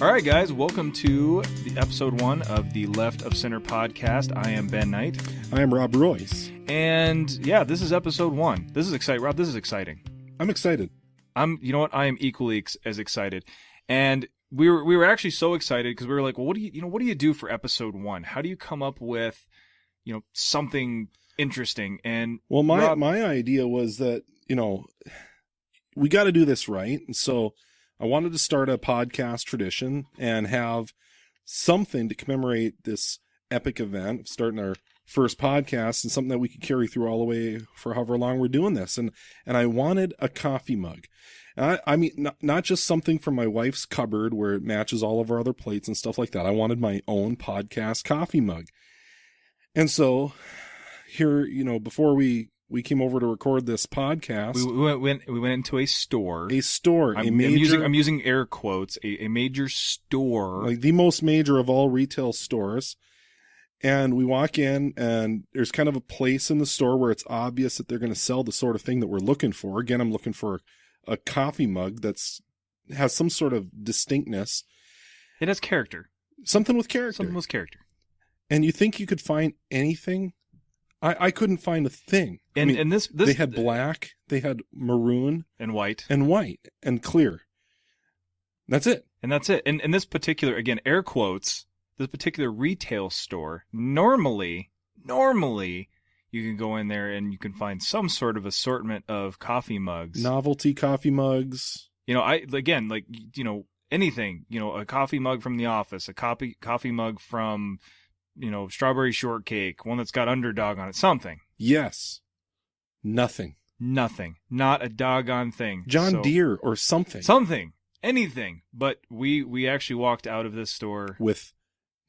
All right, guys, welcome to the episode 1 of the Left of Center podcast. I am Ben Knight. I am Rob Roise. And yeah, this is episode 1. This is exciting. Rob, this is exciting. I'm excited. You know what? I am equally as excited. And we were actually so excited because we were like, well, what do you do for episode 1? How do you come up with, something interesting? And well, my idea was that, we got to do this right. And so I wanted to start a podcast tradition and have something to commemorate this epic event of starting our first podcast, and something that we could carry through all the way for however long we're doing this. And I wanted a coffee mug. And I mean, not just something from my wife's cupboard where it matches all of our other plates and stuff like that. I wanted my own podcast coffee mug. And so here, before we came over to record this podcast, we went into a store. I'm using air quotes, a major store, like the most major of all retail stores. And we walk in, and there's kind of a place in the store where it's obvious that they're going to sell the sort of thing that we're looking for. Again, I'm looking for a coffee mug has some sort of distinctness. It has character. Something with character. And you think you could find anything? I couldn't find a thing. And this they had black, they had maroon and white and clear. That's it. And this particular, again, air quotes, this particular retail store, normally you can go in there and you can find some sort of assortment of coffee mugs, novelty coffee mugs. Anything, a coffee mug from the office, a coffee mug from, strawberry shortcake, one that's got underdog on it, something. Yes. Nothing. Not a doggone thing. John Deere or something. Anything. But we actually walked out of this store with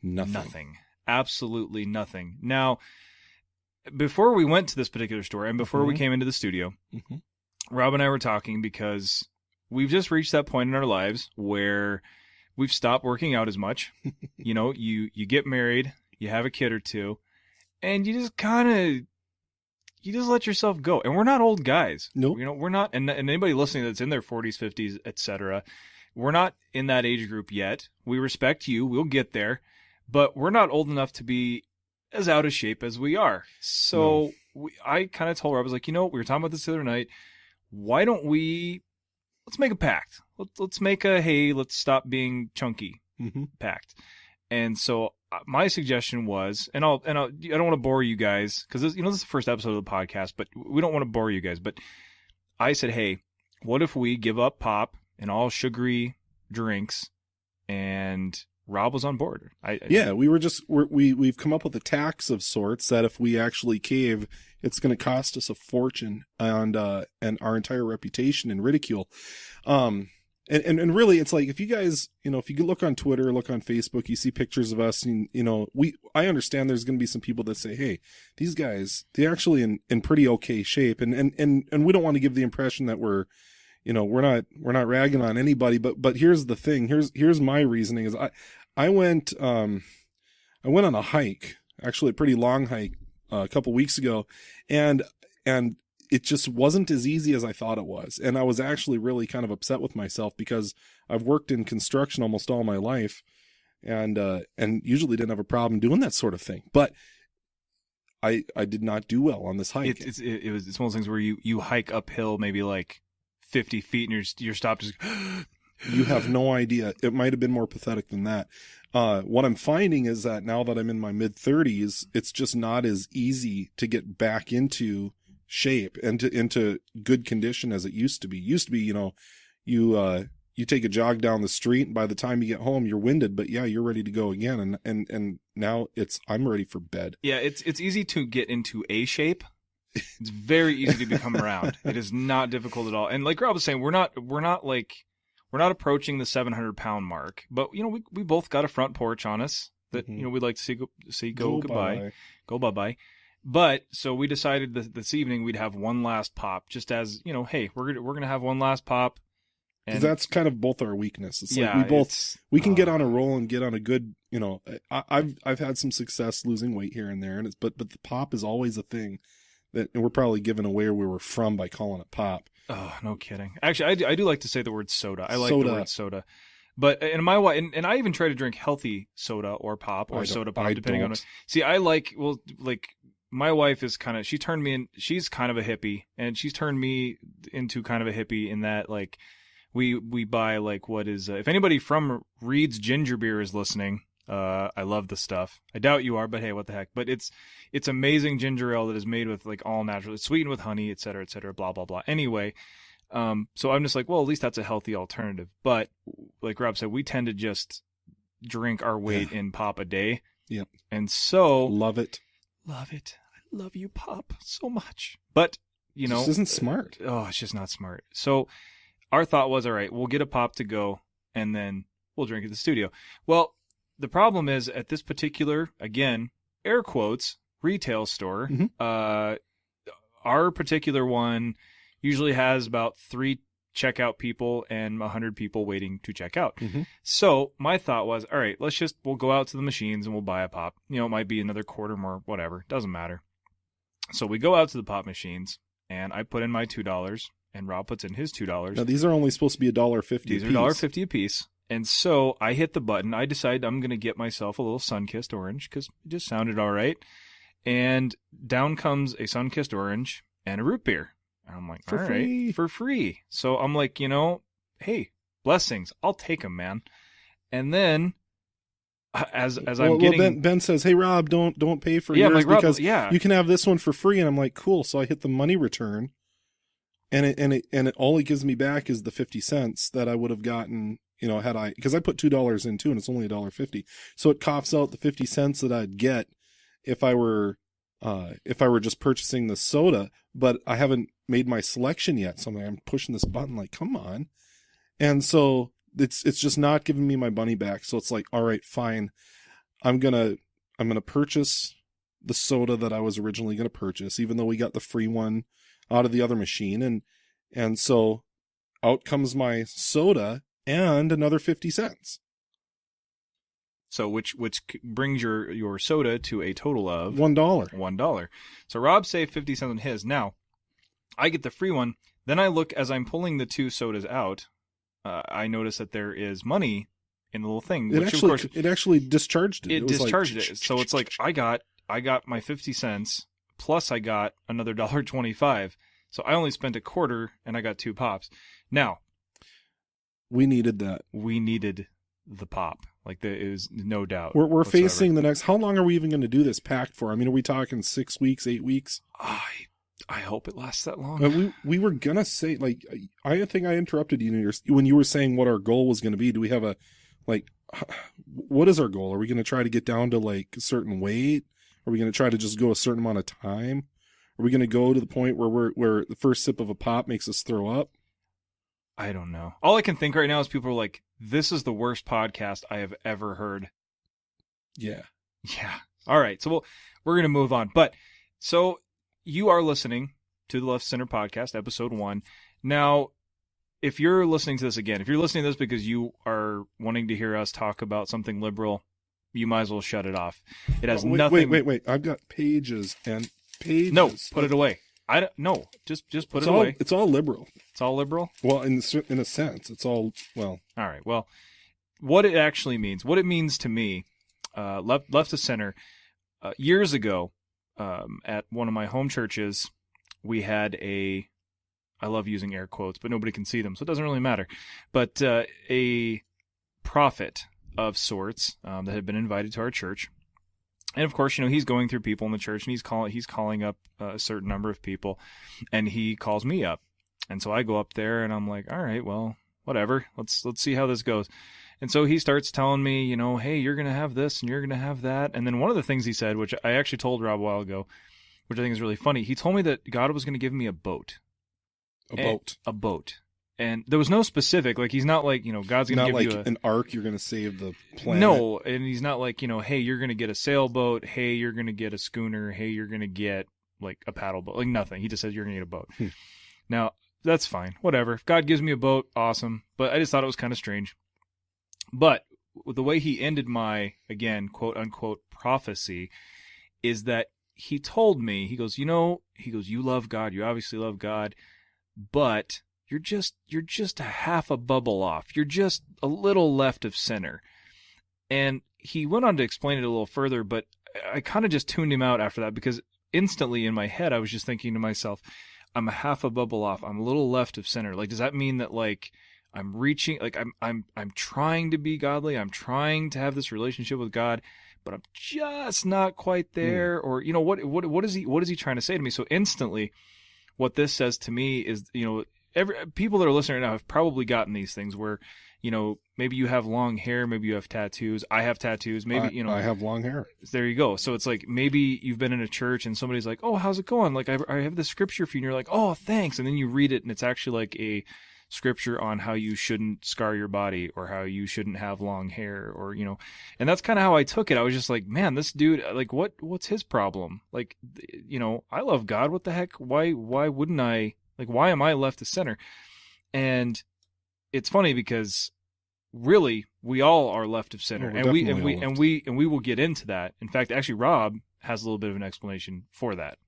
nothing. Absolutely nothing. Now, before we went to this particular store and before we came into the studio, Rob and I were talking because we've just reached that point in our lives where we've stopped working out as much. You get married, you have a kid or two, and you just let yourself go. And we're not old guys. Nope. We're not, and anybody listening that's in their 40s, 50s, etc., we're not in that age group yet. We respect you. We'll get there. But we're not old enough to be as out of shape as we are. So I kind of told her, I was like, we were talking about this the other night. Why don't let's make a pact. Let's make let's stop being chunky pact. And so my suggestion was, I don't want to bore you guys because this is the first episode of the podcast, but we don't want to bore you guys. But I said, hey, what if we give up pop and all sugary drinks? And Rob was on board. We've come up with a tax of sorts that if we actually cave, it's going to cost us a fortune and our entire reputation and ridicule. And really, it's like, if you guys, if you look on Twitter, look on Facebook, you see pictures of us, and, I understand there's going to be some people that say, hey, these guys, they're actually in pretty okay shape. And we don't want to give the impression that we're not ragging on anybody, but here's the thing. Here's my reasoning is I went on a hike, actually a pretty long hike, a couple weeks ago, and it just wasn't as easy as I thought it was. And I was actually really kind of upset with myself because I've worked in construction almost all my life and usually didn't have a problem doing that sort of thing. But I did not do well on this hike. It's one of those things where you hike uphill maybe like 50 feet and you're stopped just you have no idea. It might have been more pathetic than that. What I'm finding is that now that I'm in my mid-30s, it's just not as easy to get back into shape and into good condition as it used to be. You take a jog down the street, and by the time you get home, you're winded, but yeah, you're ready to go again. And now I'm ready for bed. Yeah, it's easy to get into a shape. It's very easy to become round. It is not difficult at all. And like Rob was saying, we're not approaching the 700-pound mark, but we both got a front porch on us that we'd like to see go goodbye, go bye-bye. But so we decided this evening we'd have one last pop, just as hey, we're gonna have one last pop. And that's kind of both our weakness. It's like we can get on a roll and get on a good, I've had some success losing weight here and there, and but the pop is always a thing that we're probably giving away where we're from by calling it pop. Oh, no kidding. Actually, I do like to say the word soda. I like the word soda. But and my wife and I even try to drink healthy soda or pop or soda pop depending on. See, I like my wife is kind of she's kind of a hippie, and she's turned me into kind of a hippie in that like we buy like what is if anybody from Reed's Ginger Beer is listening, I love the stuff. I doubt you are, but hey, what the heck? But it's amazing ginger ale that is made with like all natural. It's sweetened with honey, et cetera, blah blah blah. Anyway, so I'm just like, well, at least that's a healthy alternative. But like Rob said, we tend to just drink our weight in pop a day. Yep. And so love it. I love you, Pop, so much. But you know, this isn't smart. Oh, it's just not smart. So our thought was, all right, we'll get a pop to go, and then we'll drink at the studio. Well, the problem is at this particular, again, air quotes, retail store, our particular one usually has about 3 checkout people and 100 people waiting to check out. So my thought was, all right, we'll go out to the machines and we'll buy a pop. You know, it might be another quarter more, whatever. Doesn't matter. So we go out to the pop machines, and I put in my $2, and Rob puts in his $2. Now, these are only supposed to be $1.50 These are $1.50 a piece. And so I hit the button. I decide I'm going to get myself a little Sunkissed orange because it just sounded all right. And down comes a Sunkissed orange and a root beer. And I'm like, all right, for free. So I'm like, you know, hey, blessings. I'll take them, man. And then as I'm getting... Ben says, hey, Rob, don't pay for yours, like, because you can have this one for free. And I'm like, cool. So I hit the money return, and it all it gives me back is the 50 cents that I would have gotten, you know, because I put $2 in too, and it's only $1.50. So it coughs out the 50 cents that I'd get if I were just purchasing the soda, but I haven't made my selection yet. So I'm pushing this button like, come on. And so it's just not giving me my money back. So it's like, all right, fine. I'm going to purchase the soda that I was originally going to purchase, even though we got the free one out of the other machine. And so out comes my soda and another 50 cents. So which brings your soda to a total of $1. $1. So Rob saved 50 cents on his. Now, I get the free one. Then I look as I'm pulling the 2 sodas out. I notice that there is money in the little thing. It actually discharged it. It discharged it. So it's like I got my 50 cents plus I got another $1.25. So I only spent a quarter and I got 2 pops. Now, we needed that. We needed the pop. Like there is no doubt. We're facing the next. How long are we even going to do this packed for? I mean, are we talking 6 weeks, 8 weeks? I hope it lasts that long. We were gonna say, like, I think I interrupted you when you were saying what our goal was going to be. Do we have what is our goal? Are we going to try to get down to like a certain weight? Are we going to try to just go a certain amount of time? Are we going to go to the point where the first sip of a pop makes us throw up? I don't know. All I can think right now is people are like, this is the worst podcast I have ever heard. Yeah. All right. So we're going to move on. But so you are listening to the Left Center Podcast, episode 1. Now, if you're listening to this again, if you're listening to this because you are wanting to hear us talk about something liberal, you might as well shut it off. It has nothing. Wait. I've got pages and pages. No, put it away. No, just put it away. It's all liberal. It's all liberal? Well, in a sense, it's all, well. All right. Well, what it actually means, what it means to me, left to center, years ago, at one of my home churches, we had I love using air quotes, but nobody can see them, so it doesn't really matter. But a prophet of sorts that had been invited to our church. And of course, you know, he's going through people in the church, and he's calling up a certain number of people, and he calls me up. And so I go up there, and I'm like, all right, well, whatever. Let's see how this goes. And so he starts telling me, you know, hey, you're going to have this, and you're going to have that. And then one of the things he said, which I actually told Rob a while ago, which I think is really funny, he told me that God was going to give me a boat. A boat. And there was no specific, like, he's not like, you know, God's going to give you an ark, you're going to save the planet. No, and he's not like, you know, hey, you're going to get a sailboat, hey, you're going to get a schooner, hey, you're going to get, like, a paddle boat, like, nothing. He just says you're going to get a boat. Now, that's fine, whatever. If God gives me a boat, awesome, but I just thought it was kind of strange. But the way he ended my, again, quote-unquote prophecy is that he told me, he goes, you love God, you obviously love God, but you're just a half a bubble off. You're just a little left of center. And he went on to explain it a little further, but I kind of just tuned him out after that, because instantly in my head I was just thinking to myself, I'm a half a bubble off. I'm a little left of center. Like, does that mean that, like, I'm reaching, like, I'm trying to be godly. I'm trying to have this relationship with God, but I'm just not quite there. Or, you know, what is he trying to say to me? So instantly what this says to me is, you know, people that are listening right now have probably gotten these things where, you know, maybe you have long hair, maybe you have tattoos. I have tattoos. Maybe, you know, I have long hair. There you go. So it's like, maybe you've been in a church and somebody's like, oh, how's it going? Like, I have this scripture for you. And you're like, oh, thanks. And then you read it and it's actually like a scripture on how you shouldn't scar your body, or how you shouldn't have long hair, or, you know, and that's kind of how I took it. I was just like, man, this dude, like, what's his problem? Like, you know, I love God. What the heck? Why wouldn't I? Like, why am I left of center? And it's funny because really we all are left of center, and we will get into that. In fact, actually, Rob has a little bit of an explanation for that.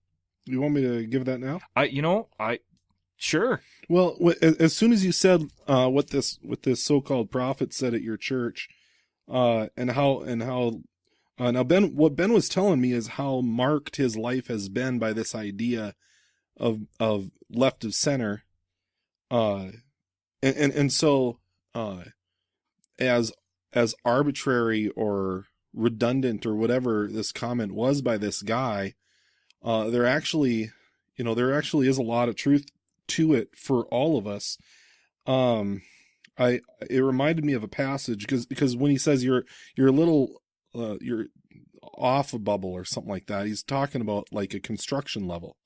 You want me to give that now? Sure. Well, as soon as you said what this so-called prophet said at your church, and how now what Ben was telling me is how marked his life has been by this idea of left of center, and so as arbitrary or redundant or whatever this comment was by this guy, there actually is a lot of truth to it for all of us. It reminded me of a passage because when he says you're a little you're off a bubble or something like that, he's talking about like a construction level.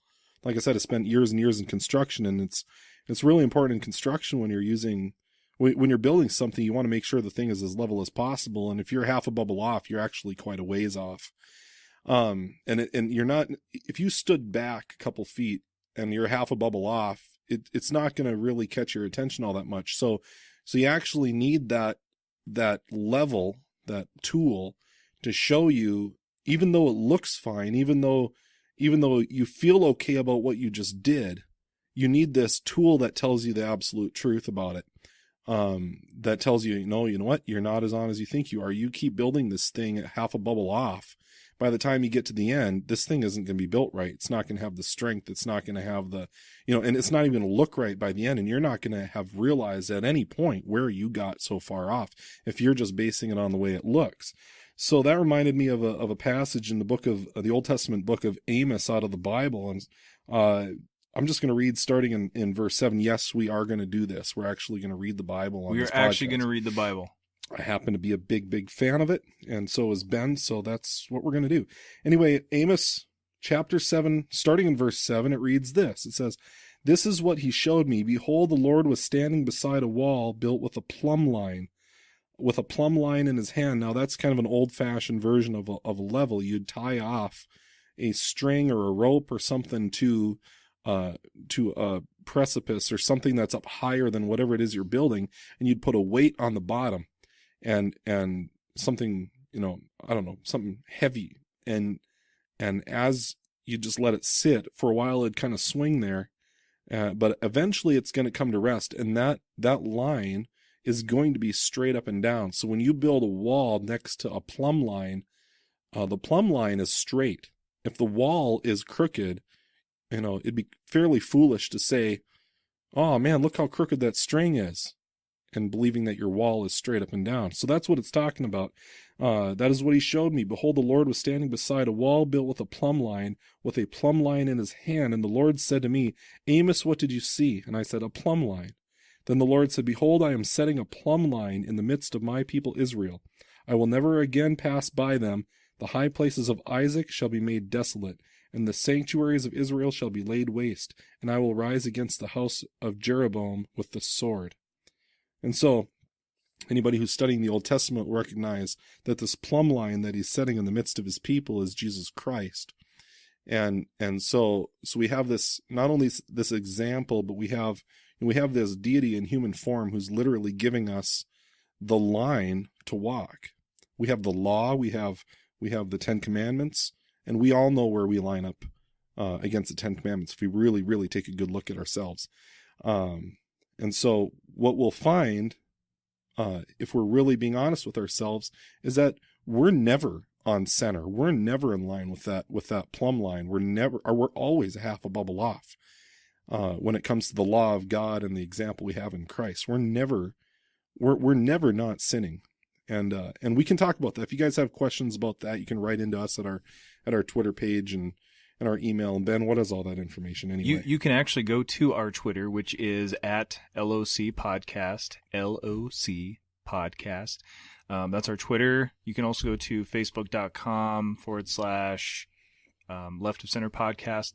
Like I said, I spent years and years in construction, and it's really important in construction when you're building something, you want to make sure the thing is as level as possible. And if you're half a bubble off, you're actually quite a ways off. And you're not, if you stood back a couple feet and you're half a bubble off, it's not going to really catch your attention all that much. So you actually need that level, that tool to show you, even though it looks fine, even though you feel okay about what you just did, you need this tool that tells you the absolute truth about it. That tells you, you know what, you're not as on as you think you are. You keep building this thing at half a bubble off. By the time you get to the end, this thing isn't going to be built right. It's not going to have the strength. It's not going to have the, and it's not even going to look right by the end. And you're not going to have realized at any point where you got so far off if you're just basing it on the way it looks. So that reminded me of a passage in the book of the Old Testament book of Amos out of the Bible. And I'm just going to read starting in verse 7. Yes, we are going to do this. We're actually going to read the Bible on this podcast. We're actually going to read the Bible. I happen to be a big fan of it, and so is Ben, so that's what we're going to do. Anyway, Amos chapter 7, starting in verse 7, it reads this. It says, "This is what he showed me. Behold, the Lord was standing beside a wall built with a plumb line in his hand." Now, that's kind of an old-fashioned version of a level. You'd tie off a string or a rope or something to a precipice or something that's up higher than whatever it is you're building, and you'd put a weight on the bottom and something, I don't know, something heavy, and as you just let it sit for a while, it'd kind of swing there, but eventually it's going to come to rest, and that line is going to be straight up and down. So when you build a wall next to a plumb line, the plumb line is straight. If the wall is crooked, it'd be fairly foolish to say, "Oh man, look how crooked that string is," and believing that your wall is straight up and down. So that's what it's talking about. That is what he showed me. Behold, the Lord was standing beside a wall built with a plumb line in his hand. And the Lord said to me, "Amos, what did you see?" And I said, "A plumb line." Then the Lord said, "Behold, I am setting a plumb line in the midst of my people Israel. I will never again pass by them. The high places of Isaac shall be made desolate, and the sanctuaries of Israel shall be laid waste, and I will rise against the house of Jeroboam with the sword." And so, anybody who's studying the Old Testament will recognize that this plumb line that he's setting in the midst of his people is Jesus Christ. And so we have this, not only this example, but we have this deity in human form who's literally giving us the line to walk. We have the law, we have the 10 Commandments, and we all know where we line up against the 10 Commandments if we really, really take a good look at ourselves. And so what we'll find, if we're really being honest with ourselves, is that we're never on center. We're never in line with that plumb line. We're always a half a bubble off. When it comes to the law of God and the example we have in Christ, we're never not sinning. And we can talk about that. If you guys have questions about that, you can write into us at our Twitter page and our email. And Ben, what is all that information anyway? You can actually go to our Twitter, which is at LOC Podcast, LOC Podcast. That's our Twitter. You can also go to facebook.com/ Left of Center Podcast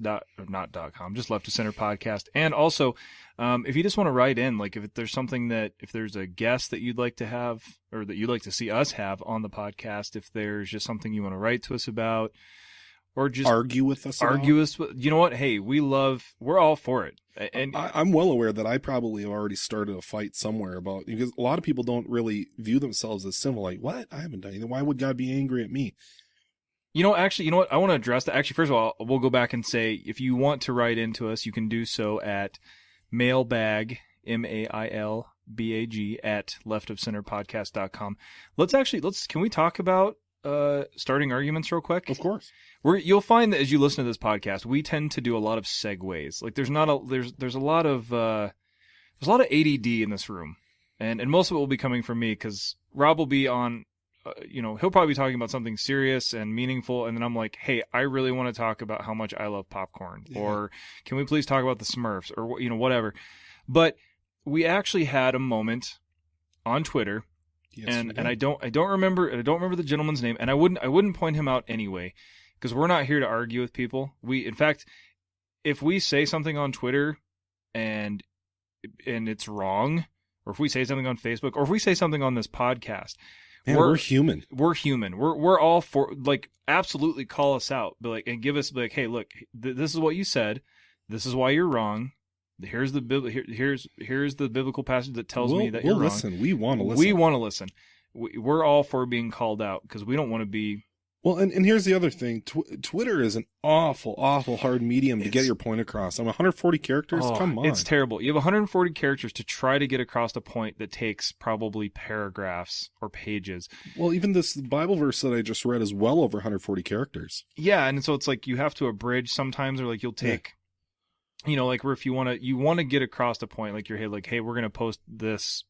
.com, just Left of Center Podcast. And also, if you just want to write in, like if there's something if there's a guest that you'd like to have or that you'd like to see us have on the podcast, if there's just something you want to write to us about, or just argue with us, you know what? Hey, we're all for it. And I'm well aware that I probably have already started a fight somewhere about, because a lot of people don't really view themselves as sinful. Like, what? I haven't done anything. Why would God be angry at me? You know what? I want to address that. Actually, first of all, we'll go back and say, if you want to write into us, you can do so at mailbag, MAILBAG, at leftofcenterpodcast.com. Can we talk about starting arguments real quick? Of course. You'll find that as you listen to this podcast, we tend to do a lot of segues. Like there's a lot of ADD in this room, and most of it will be coming from me, because Rob will be on. He'll probably be talking about something serious and meaningful, and then I'm like, hey, I really want to talk about how much I love popcorn, or can we please talk about the Smurfs, or whatever. But we actually had a moment on Twitter, and I don't remember the gentleman's name, and I wouldn't point him out anyway, because we're not here to argue with people. In fact, if we say something on Twitter and it's wrong, or if we say something on Facebook, or if we say something on this podcast, we're human. We're human. We're all for, like, absolutely call us out, and give us hey, look, this is what you said. This is why you're wrong. Here's the biblical passage that tells me that you're wrong. Listen. We want to listen. We want to listen. We're all for being called out, because we don't want to be. Well, and here's the other thing. Twitter is an awful hard medium to get your point across. 140 characters? Come on. It's terrible. You have 140 characters to try to get across a point that takes probably paragraphs or pages. Well, even this Bible verse that I just read is well over 140 characters. Yeah, and so it's like you have to abridge sometimes, or like you'll take... like where if you want to get across a point, like hey, we're going to post this,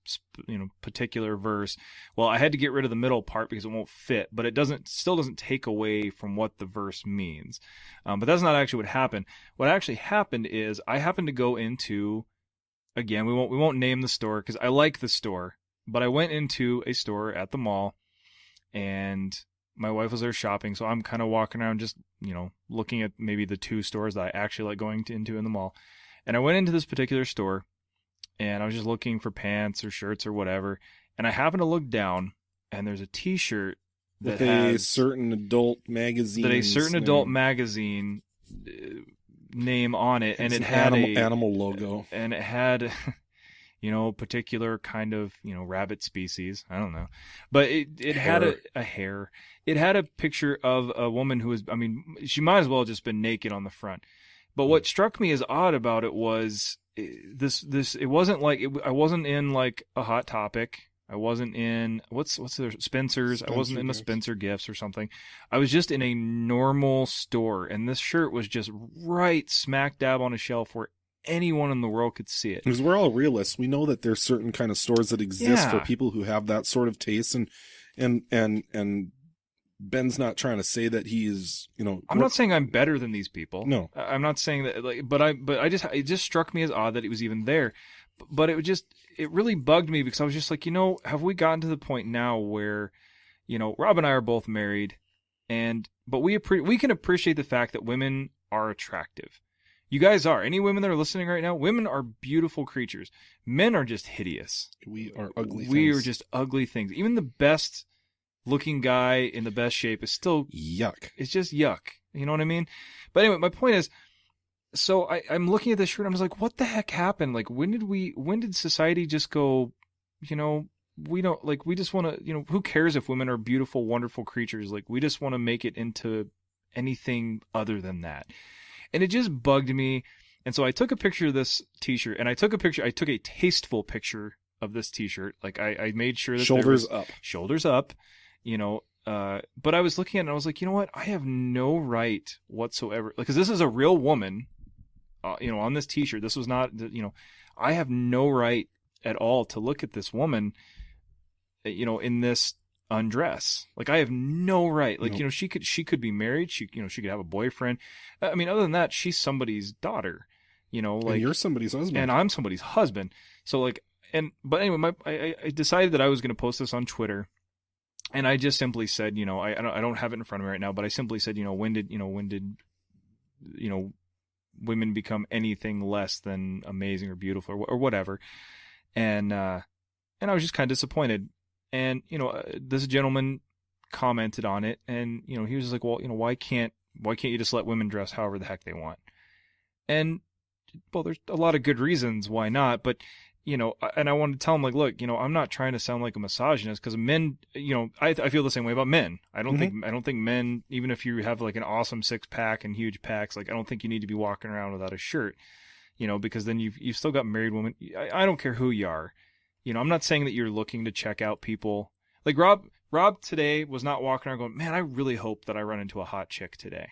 particular verse. Well, I had to get rid of the middle part because it won't fit, but it still doesn't take away from what the verse means. But that's not actually what happened. What actually happened is I happened to go into, again, we won't name the store because I like the store, but I went into a store at the mall, and my wife was there shopping, so I'm kind of walking around just, looking at maybe the two stores that I actually like going into in the mall. And I went into this particular store, and I was just looking for pants or shirts or whatever. And I happened to look down, and there's a T-shirt that has a certain adult magazine. Name on it, and it had an animal logo, and it had particular kind of, rabbit species. I don't know. But it had a hair. It had a picture of a woman who was, she might as well have just been naked on the front. But what struck me as odd about it was it wasn't like, I wasn't in like a Hot Topic. I wasn't in, what's their, Spencer's. I wasn't in a Spencer Gifts or something. I was just in a normal store, and this shirt was just right smack dab on a shelf where anyone in the world could see it. Because we're all realists. We know that there's certain kind of stores that exist for people who have that sort of taste, and Ben's not trying to say that he's, I'm not saying I'm better than these people. No. I'm not saying that, it just struck me as odd that it was even there. But it really bugged me, because I was just like, have we gotten to the point now where, Rob and I are both married, but we can appreciate the fact that women are attractive. You guys are. Any women that are listening right now, women are beautiful creatures. Men are just hideous. We are ugly things. We are just ugly things. Even the best looking guy in the best shape is still yuck. It's just yuck. You know what I mean? But anyway, my point is, so I'm looking at this shirt, and I was like, what the heck happened? Like, when did society just go, we don't, like, we just want to, who cares if women are beautiful, wonderful creatures? Like, we just want to make it into anything other than that. And it just bugged me. And so I took a picture of this t-shirt, and I took a tasteful picture of this t-shirt. Like I made sure that shoulders up. Shoulders up, you know, but I was looking at it and I was like, you know what? I have no right whatsoever. Like, cause this is a real woman, you know, on this t-shirt. This was not, you know, I have no right at all to look at this woman, you know, in this undress. Like, I have no right. Like, you know, she could be married. She could have a boyfriend. I mean, other than that, she's somebody's daughter, you know, like, and you're somebody's husband, and I'm somebody's husband. So like, but anyway, I decided that I was going to post this on Twitter, and I just simply said, you know, I don't have it in front of me right now, but I simply said, you know, when did women become anything less than amazing or beautiful or whatever. And I was just kind of disappointed. And, you know, this gentleman commented on it, and, you know, he was just like, well, you know, why can't you just let women dress however the heck they want? And, well, there's a lot of good reasons why not, but, you know, and I wanted to tell him, like, look, you know, I'm not trying to sound like a misogynist, because men, you know, I feel the same way about men. I don't think men, even if you have like an awesome 6-pack and huge packs, like, I don't think you need to be walking around without a shirt, you know, because then you've still got married women. I don't care who you are. You know, I'm not saying that you're looking to check out people. Like Rob today was not walking around going, man, I really hope that I run into a hot chick today.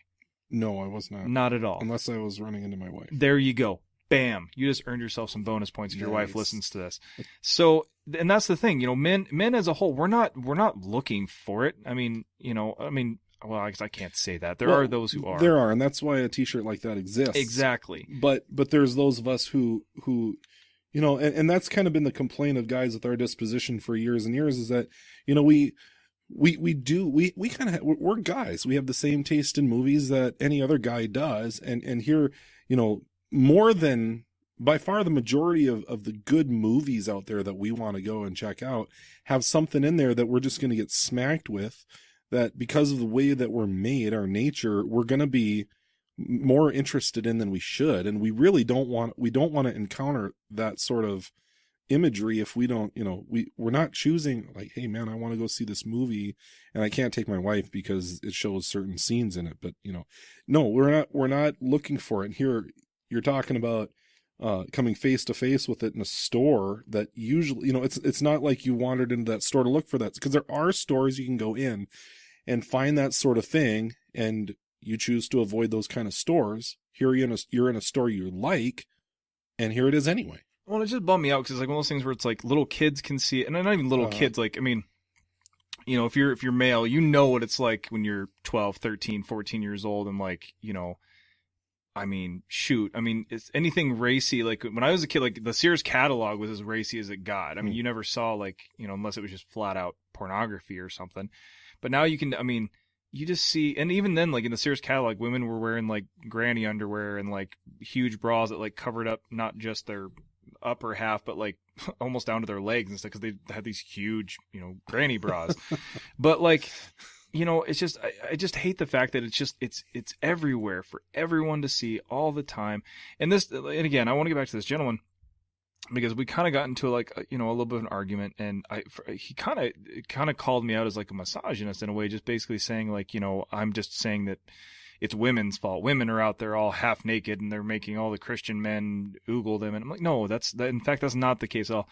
No, I was not. Not at all. Unless I was running into my wife. There you go. Bam. You just earned yourself some bonus points if your wife listens to this. So, and that's the thing, you know, men as a whole, we're not looking for it. I mean, you know, well, I guess I can't say that. There are those who are. There are, and that's why a t-shirt like that exists. Exactly. But there's those of us who you know, and that's kind of been the complaint of guys with our disposition for years and years, is that, you know, we're guys. We have the same taste in movies that any other guy does. And here, you know, more than by far the majority of the good movies out there that we want to go and check out have something in there that we're just going to get smacked with, that because of the way that we're made, our nature, we're going to be more interested in than we should. And we really don't want to encounter that sort of imagery if we don't, you know, we're not choosing like, hey man, I want to go see this movie and I can't take my wife because it shows certain scenes in it. But, you know, no, we're not looking for it. And here you're talking about coming face to face with it in a store that usually, you know, it's not like you wandered into that store to look for that, because there are stores you can go in and find that sort of thing, and you choose to avoid those kind of stores. Here you're in a store you like, and here it is anyway. Well, it just bummed me out, because it's like one of those things where it's like little kids can see it, and not even little kids. Like, I mean, you know, if you're male, you know what it's like when you're 12, 13, 14 years old, and like, you know, I mean, shoot, I mean, it's anything racy. Like when I was a kid, like the Sears catalog was as racy as it got. I mean, you never saw, like, you know, unless it was just flat out pornography or something. But now you can, I mean, you just see, and even then, like in the Sears catalog, women were wearing like granny underwear and like huge bras that like covered up not just their upper half, but like almost down to their legs and stuff, because they had these huge, you know, granny bras. But like, you know, it's just, I just hate the fact that it's everywhere for everyone to see all the time. And again, I want to get back to this gentleman, because we kind of got into like, you know, a little bit of an argument, and he kind of called me out as like a misogynist in a way, just basically saying like, you know, I'm just saying that it's women's fault. Women are out there all half naked and they're making all the Christian men oogle them. And I'm like, no, in fact, that's not the case at all.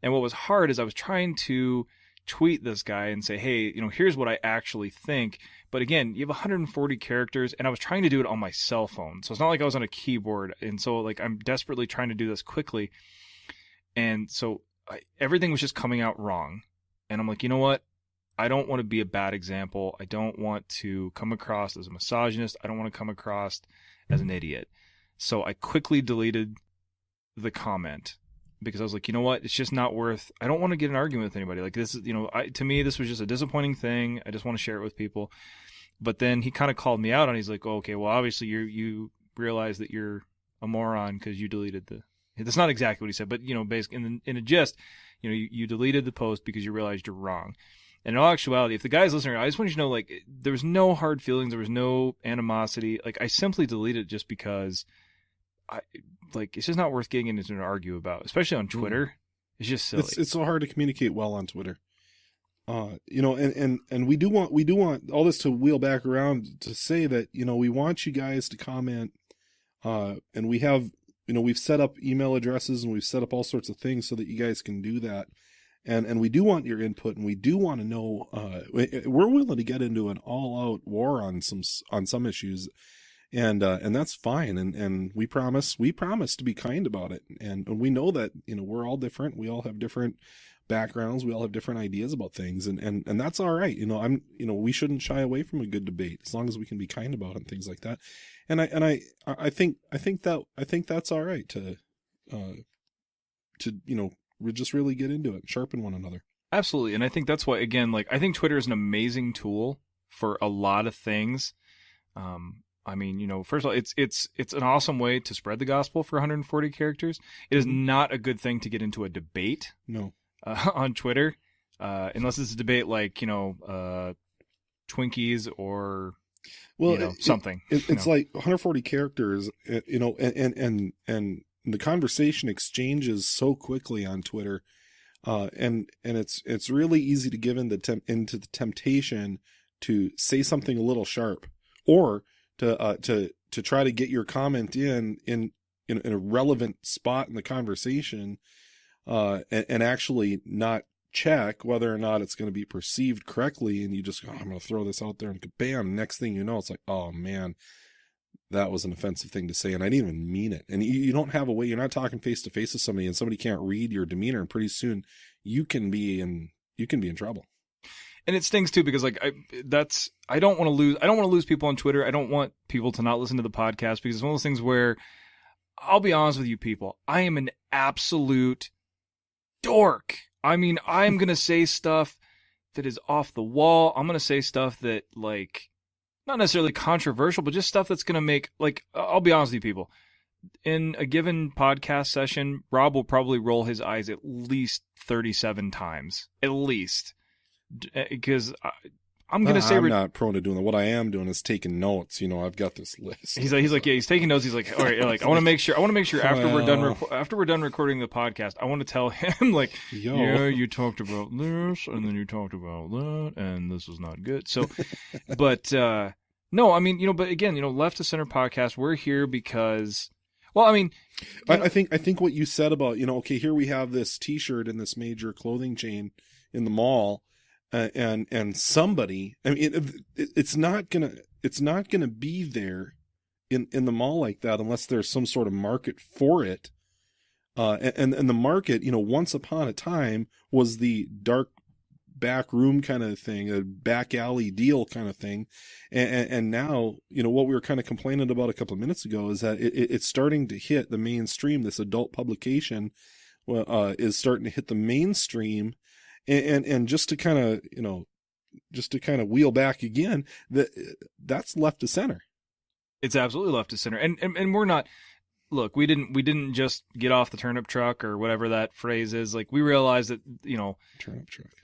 And what was hard is I was trying to tweet this guy and say, hey, you know, here's what I actually think. But again, you have 140 characters, and I was trying to do it on my cell phone. So it's not like I was on a keyboard. And so like, I'm desperately trying to do this quickly. And so everything was just coming out wrong. And I'm like, you know what? I don't want to be a bad example. I don't want to come across as a misogynist. I don't want to come across as an idiot. So I quickly deleted the comment, because I was like, you know what? It's just not worth, I don't want to get an argument with anybody. Like this is, you know, to me, this was just a disappointing thing. I just want to share it with people. But then he kind of called me out on, he's like, oh, okay, well, obviously you realize that you're a moron because you deleted that's not exactly what he said, but, you know, basically in a gist, you know, you deleted the post because you realized you're wrong. And in all actuality, if the guy's listening, I just want you to know, like, there was no hard feelings. There was no animosity. Like, I simply deleted it just because it's just not worth getting into an argue about, especially on Twitter. It's just silly. It's so hard to communicate well on Twitter. You know, and we do want all this to wheel back around to say that, you know, we want you guys to comment, and we have we've set up email addresses and we've set up all sorts of things so that you guys can do that. And we do want your input, and we do want to know, we're willing to get into an all out war on some issues. And that's fine. And we promise to be kind about it. And we know that, we're all different. We all have different backgrounds. We all have different ideas about things. And that's all right. We shouldn't shy away from a good debate as long as we can be kind about it and things like that. And I think that's all right to just really get into it, sharpen one another. Absolutely. And I think that's why, again, like, I think Twitter is an amazing tool for a lot of things. First of all, it's an awesome way to spread the gospel for 140 characters. It is not a good thing to get into a debate. No. On Twitter, unless it's a debate like, Twinkies or, something. It's like 140 characters, and the conversation exchanges so quickly on Twitter. And it's really easy to give into the temptation to say something a little sharp, or to try to get your comment in a relevant spot in the conversation, and actually not check whether or not it's going to be perceived correctly. And you just go, I'm going to throw this out there, and bam, next thing you know, it's like, oh man, that was an offensive thing to say, and I didn't even mean it. And you don't have a way, you're not talking face to face with somebody, and somebody can't read your demeanor, and pretty soon you can be in trouble. And it stings too, because like I don't want to lose people on Twitter. I don't want people to not listen to the podcast, because it's one of those things where, I'll be honest with you people, I am an absolute dork. I mean, I'm going to say stuff that is off the wall. I'm going to say stuff that, like, not necessarily controversial, but just stuff that's going to make, like, I'll be honest with you people. In a given podcast session, Rob will probably roll his eyes at least 37 times. At least. Because I'm going to say... I'm not prone to doing that. What I am doing is taking notes. I've got this list. He's like, yeah, he's taking notes. He's like, all right, like, I want to make sure after we're done recording the podcast, I want to tell him, like, yeah, you talked about this, and then you talked about that, and this was not good. So, but, no, I mean, but again, Left to Center podcast, we're here because, well, I mean, I think what you said about, okay, here we have this T-shirt in this major clothing chain in the mall, and somebody, I mean, it's not gonna be there in the mall like that unless there's some sort of market for it. And the market, once upon a time was the dark back room kind of thing, a back alley deal kind of thing. And now, what we were kind of complaining about a couple of minutes ago is that it's starting to hit the mainstream. This adult publication is starting to hit the mainstream. And just to kind of wheel back again, that's left to center. It's absolutely left to center. And we're not, look, we didn't just get off the turnip truck or whatever that phrase is. Like, we realized that,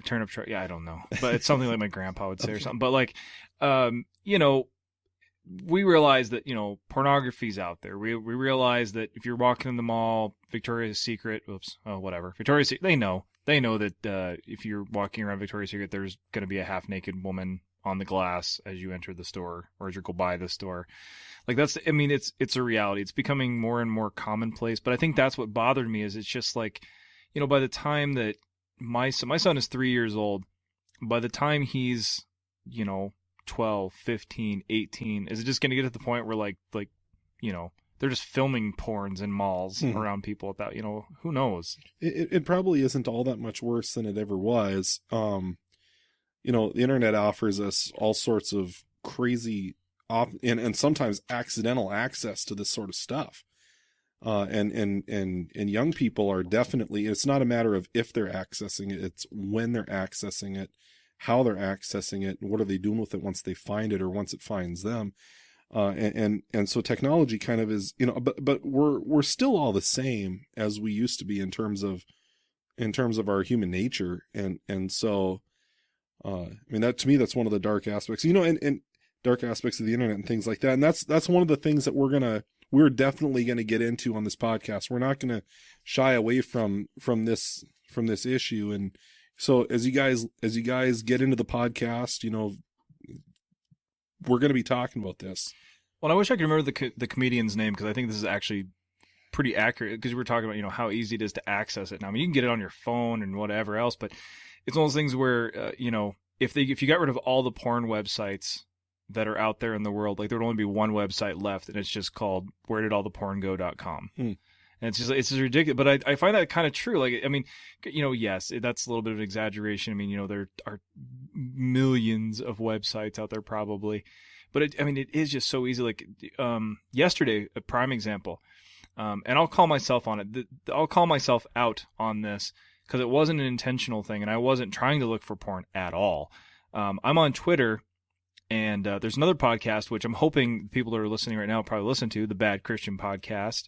turnip truck. Yeah, I don't know, but it's something like my grandpa would say or something. But like, we realize that, pornography's out there. We realize that if you're walking in the mall, Victoria's Secret, Victoria's Secret, they know that if you're walking around Victoria's Secret, there's going to be a half-naked woman on the glass as you enter the store or as you go by the store. Like, it's a reality. It's becoming more and more commonplace. But I think that's what bothered me, is it's just like, by the time that my son is 3 years old, by the time he's, 12, 15, 18, is it just going to get to the point where like, they're just filming porns in malls around people at that, who knows? It probably isn't all that much worse than it ever was. The internet offers us all sorts of crazy and sometimes accidental access to this sort of stuff. And young people are definitely, it's not a matter of if they're accessing it, it's when they're accessing it, how they're accessing it, and what are they doing with it once they find it or once it finds them. And so technology kind of is, but we're still all the same as we used to be in terms of our human nature. And so, that, to me, that's one of the dark aspects, and dark aspects of the internet and things like that. And that's one of the things that we're definitely going to get into on this podcast. We're not going to shy away from this issue. And so as you guys get into the podcast, we're going to be talking about this. Well, I wish I could remember the comedian's name, because I think this is actually pretty accurate because we were talking about, how easy it is to access it now. I mean, you can get it on your phone and whatever else, but it's one of those things where, if you got rid of all the porn websites that are out there in the world, like there would only be one website left, and it's just called wheredidalltheporngo.com. And it's just ridiculous. But I find that kind of true. Like, I mean, yes, that's a little bit of an exaggeration. I mean, there are millions of websites out there probably, but it is just so easy. Like, yesterday, a prime example, and I'll call myself on it. I'll call myself out on this because it wasn't an intentional thing, and I wasn't trying to look for porn at all. I'm on Twitter. And there's another podcast, which I'm hoping people that are listening right now probably listen to, the Bad Christian Podcast.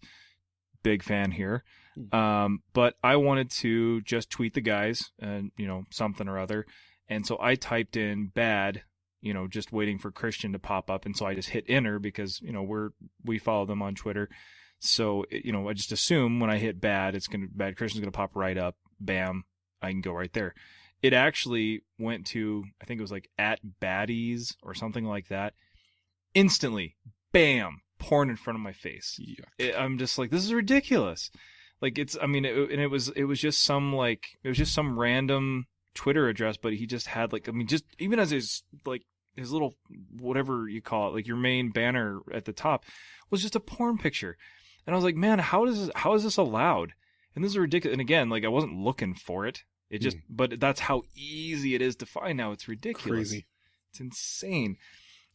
Big fan here. But I wanted to just tweet the guys and, something or other. And so I typed in bad, just waiting for Christian to pop up. And so I just hit enter because, we follow them on Twitter. So, I just assume when I hit bad, Bad Christian's going to pop right up. Bam. I can go right there. It actually went to, I think it was like @baddies or something like that. Instantly, bam, porn in front of my face. I'm just like, this is ridiculous. Like it was just some random Twitter address, but he just had just even as his little, whatever you call it, like your main banner at the top was just a porn picture. And I was like, man, how is this allowed? And this is ridiculous. And again, I wasn't looking for it. It just, but that's how easy it is to find now. It's ridiculous. Crazy. It's insane.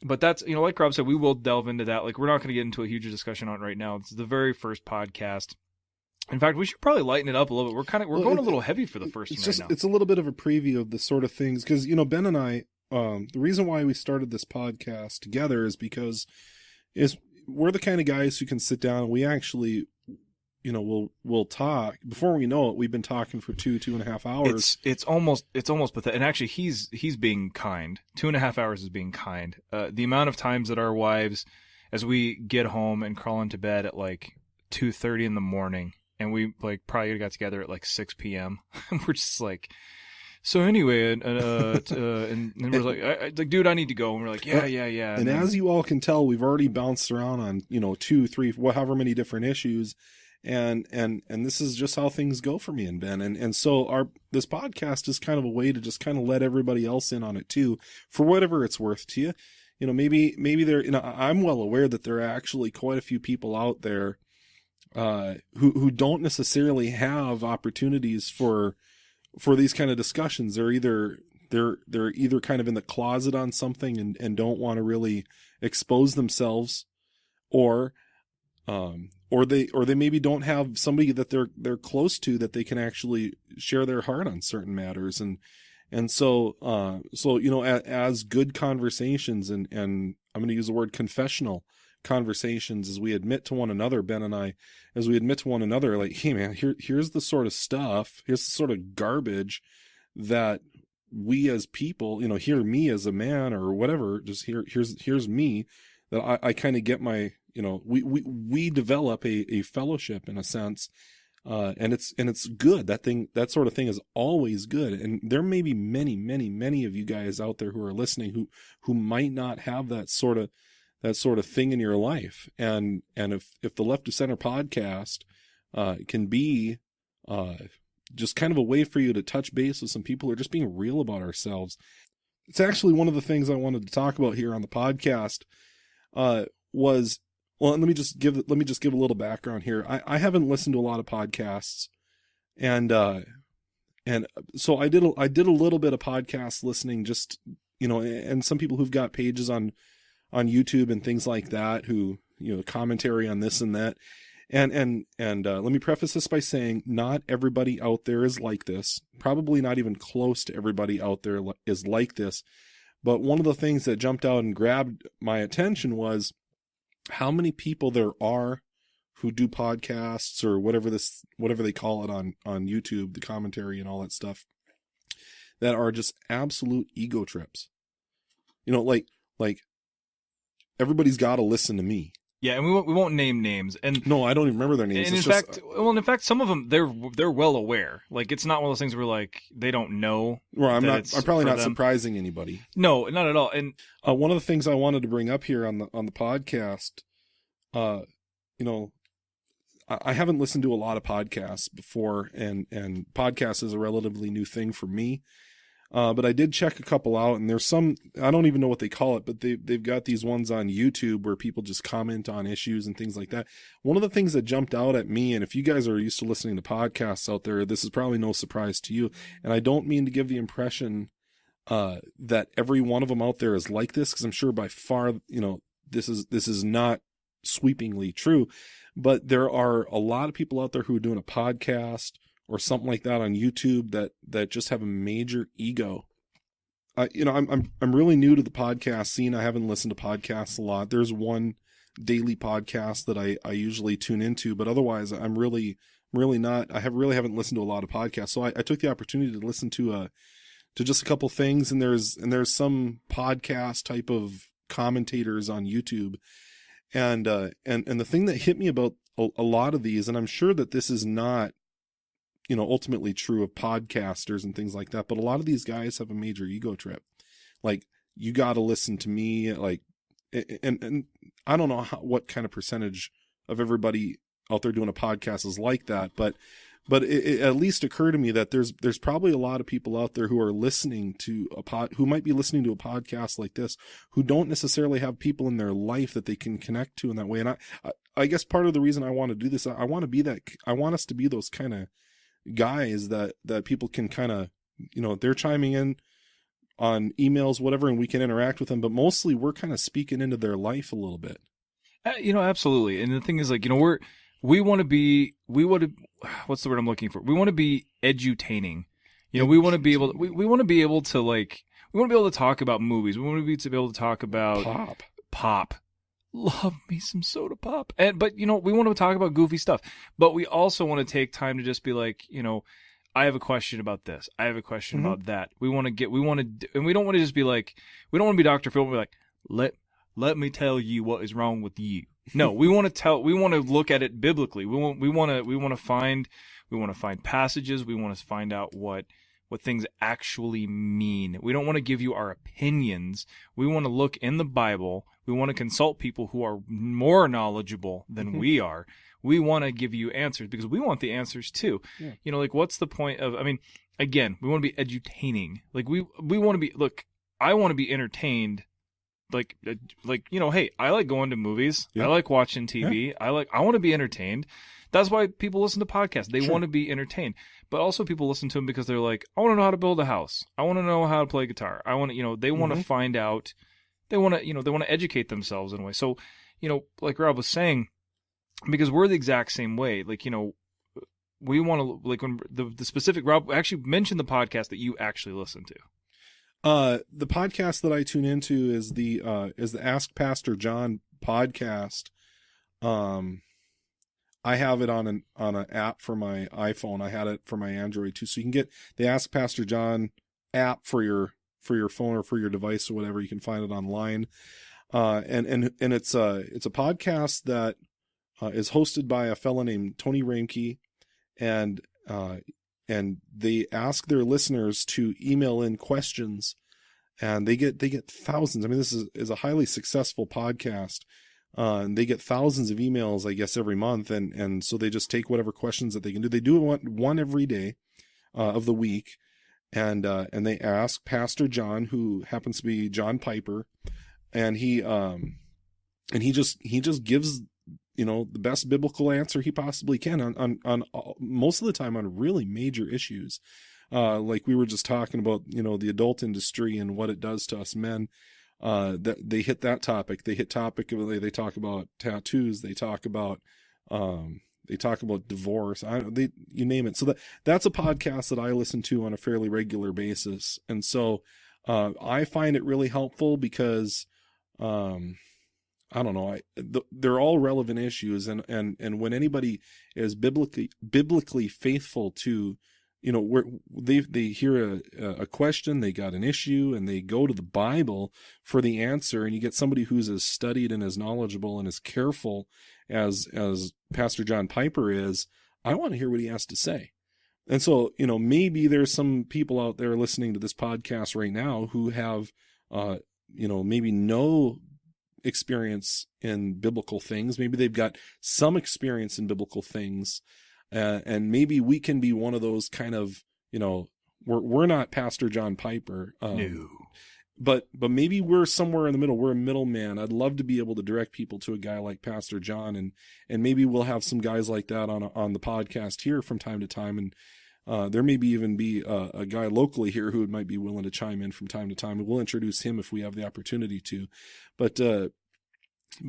But that's, like Rob said, we will delve into that. We're not going to get into a huge discussion on it right now. It's the very first podcast. In fact, we should probably lighten it up a little bit. We're going a little heavy for the first one right now. It's a little bit of a preview of the sort of things. Because, Ben and I, the reason why we started this podcast together is because we're the kind of guys who can sit down and we actually, we'll talk. Before we know it, we've been talking for 2.5 hours. It's almost pathetic. And actually, he's being kind. 2.5 hours is being kind. The amount of times that our wives, as we get home and crawl into bed at 2:30 in the morning, and we probably got together at 6 p.m. and we're just like, so anyway, and we're like, dude, I need to go. And we're like, yeah. And as you all can tell, we've already bounced around on 2, 3, however many different issues. And this is just how things go for me and Ben. And so this podcast is kind of a way to just kind of let everybody else in on it too, for whatever it's worth to you. Maybe there, I'm well aware that there are actually quite a few people out there, who don't necessarily have opportunities for these kind of discussions. They're either kind of in the closet on something and don't want to really expose themselves, or they maybe don't have somebody that they're close to that they can actually share their heart on certain matters. And so as good conversations and I'm going to use the word confessional conversations, as we admit to one another, Ben and I, as we admit to one another, hey man, here's the sort of stuff, here's the sort of garbage that we as people, hear me as a man or whatever, just here's me, that I kind of get my, we develop a fellowship in a sense, and it's good. That sort of thing is always good. And there may be many, many, many of you guys out there who are listening who might not have that sort of thing in your life. And if the Left of Center podcast can be just kind of a way for you to touch base with some people who are just being real about ourselves. It's actually one of the things I wanted to talk about here on the podcast was, well, let me just give a little background here. I haven't listened to a lot of podcasts, and so I did a little bit of podcast listening, just, and some people who've got pages on YouTube and things like that, who, commentary on this and that. And let me preface this by saying not everybody out there is like this. Probably not even close to everybody out there is like this. But one of the things that jumped out and grabbed my attention was how many people there are who do podcasts or whatever they call it on YouTube, the commentary and all that stuff, that are just absolute ego trips. Like everybody's got to listen to me. Yeah, and we won't name names. And no, I don't even remember their names. And in fact, some of them they're well aware. Like, it's not one of those things where they don't know. Well, I'm probably not surprising anybody. No, not at all. And one of the things I wanted to bring up here on the podcast, I haven't listened to a lot of podcasts before, and podcasts is a relatively new thing for me. But I did check a couple out, and there's some, I don't even know what they call it, but they've got these ones on YouTube where people just comment on issues and things like that. One of the things that jumped out at me, and if you guys are used to listening to podcasts out there, this is probably no surprise to you. And I don't mean to give the impression that every one of them out there is like this, because I'm sure by far, this is not sweepingly true, but there are a lot of people out there who are doing a podcast or something like that on YouTube that just have a major ego. I'm really new to the podcast scene. I haven't listened to podcasts a lot. There's one daily podcast that I usually tune into, but otherwise I'm really not. I haven't listened to a lot of podcasts. So I took the opportunity to listen to just a couple things, and there's some podcast type of commentators on YouTube, and the thing that hit me about a lot of these, and I'm sure that this is not ultimately true of podcasters and things like that, but a lot of these guys have a major ego trip. Like, you got to listen to me, like, and I don't know what kind of percentage of everybody out there doing a podcast is like that, but it at least occurred to me that there's probably a lot of people out there who are listening to who might be listening to a podcast like this, who don't necessarily have people in their life that they can connect to in that way. And I guess part of the reason I want to do this, I want us to be those kind of guys that people can kind of, they're chiming in on emails, whatever, and we can interact with them, but mostly we're kind of speaking into their life a little bit. Absolutely. And the thing is, like, we want to be, what's the word I'm looking for? We want to be edutaining. We want to be able to, we want to be able to, like, we want to be able to talk about movies. We want to be able to talk about pop. Love me some soda pop. But we want to talk about goofy stuff, but we also want to take time to just be like, I have a question about this. I have a question about that. And we don't want to just be like, we don't want to be Dr. Phil. We're like, let me tell you what is wrong with you. No, we want to look at it biblically. We want to find passages. We want to find out what things actually mean. We don't want to give you our opinions. We want to look in the Bible. We want to consult people who are more knowledgeable than we are. We want to give you answers because we want the answers too. Yeah. Like, what's the point of, again, we want to be edutaining. Like, we want to be, look, I want to be entertained. Like, hey, I like going to movies. Yeah. I like watching TV. Yeah. I want to be entertained. That's why people listen to podcasts. They want to be entertained. But also people listen to them because they're like, I want to know how to build a house. I want to know how to play guitar. I want to, they want to find out. They want to educate themselves in a way. So, like Rob was saying, because we're the exact same way. Like, we want to, like, when the specific, Rob actually mentioned the podcast that you actually listen to. The podcast that I tune into is the Ask Pastor John podcast. I have it on an app for my iPhone. I had it for my Android too. So you can get the Ask Pastor John app for your phone or for your device or whatever. You can find it online. And it's a podcast that is hosted by a fella named Tony Ramke, and they ask their listeners to email in questions, and they get thousands. This is a highly successful podcast. And they get thousands of emails, I guess, every month. And so they just take whatever questions that they can do. They do one every day, of the week. And they ask Pastor John, who happens to be John Piper. And he just gives, the best biblical answer he possibly can on most of the time on really major issues. Like we were just talking about, the adult industry and what it does to us men. That they hit that topic. They talk about tattoos. They talk about divorce. You name it. So that's a podcast that I listen to on a fairly regular basis. And so, I find it really helpful because, I don't know. They're all relevant issues. And when anybody is biblically faithful to, where they hear a question, they got an issue, and they go to the Bible for the answer, and you get somebody who's as studied and as knowledgeable and as careful as Pastor John Piper is. I want to hear what he has to say. And so, maybe there's some people out there listening to this podcast right now who have, maybe no experience in biblical things. Maybe they've got some experience in biblical things. And maybe we can be one of those kind of, we're not Pastor John Piper. No. But maybe we're somewhere in the middle. We're a middleman. I'd love to be able to direct people to a guy like Pastor John, and maybe we'll have some guys like that on the podcast here from time to time. And there may even be a guy locally here who might be willing to chime in from time to time, and we'll introduce him if we have the opportunity to. But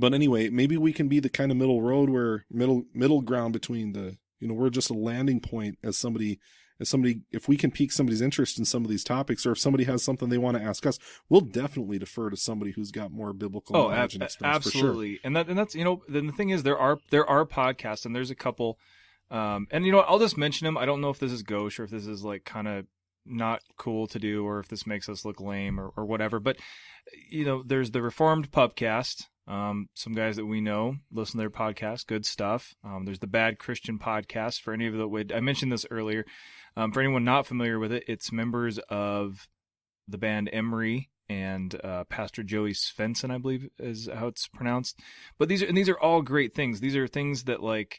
anyway, maybe we can be the kind of middle road, where middle ground between the, we're just a landing point as somebody, if we can pique somebody's interest in some of these topics, or if somebody has something they want to ask us, we'll definitely defer to somebody who's got more biblical knowledge and experience. Absolutely. For sure. And that's, then the thing is, there are podcasts, and there's a couple, and I'll just mention them. I don't know if this is gauche, or if this is like kind of not cool to do, or if this makes us look lame or whatever, but there's the Reformed Pubcast. Some guys that we know listen to their podcast, good stuff. There's the Bad Christian Podcast. For any of the, I mentioned this earlier. For anyone not familiar with it, it's members of the band Emery and Pastor Joey Svensson, I believe is how it's pronounced. But these are all great things. These are things that, like,